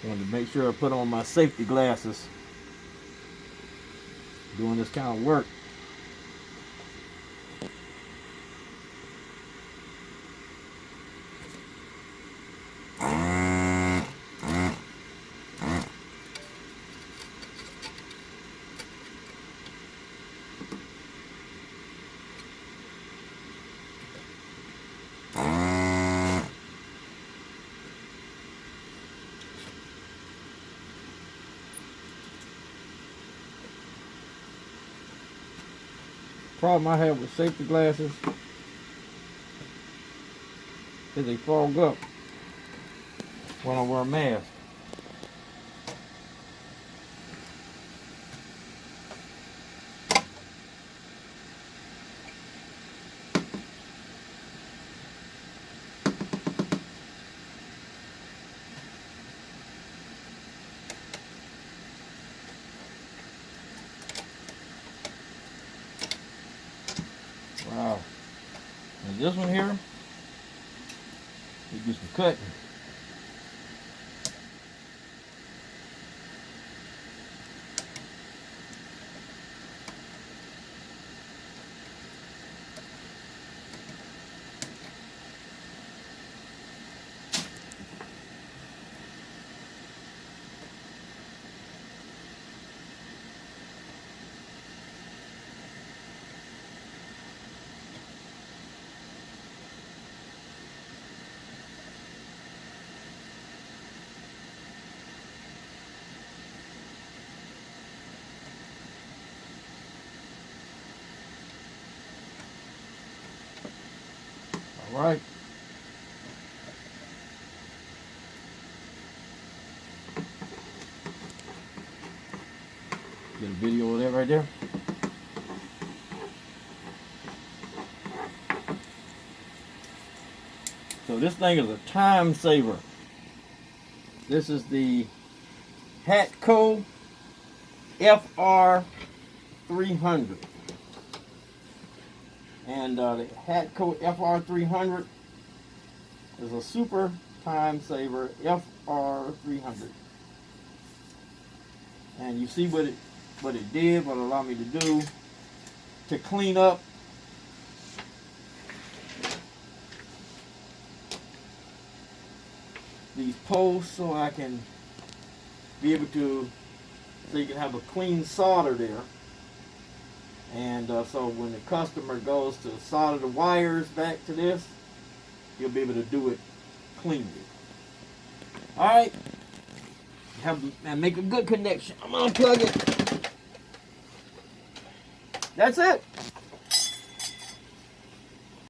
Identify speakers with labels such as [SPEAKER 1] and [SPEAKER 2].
[SPEAKER 1] Wanted to make sure I put on my safety glasses doing this kind of work. Problem I have with safety glasses is they fog up when I wear a mask. Wow. And this one here, you do some cutting. All right. Get a video of that right there. So this thing is a time saver. This is the Hatco FR300. And the Hatco FR300 is a super time saver FR300. And you see what it did, what it allowed me to do to clean up these posts so I can be able to, so you can have a clean solder there. And so when the customer goes to solder the wires back to this, you'll be able to do it cleanly. Alright, and make a good connection. I'm gonna unplug it. That's it.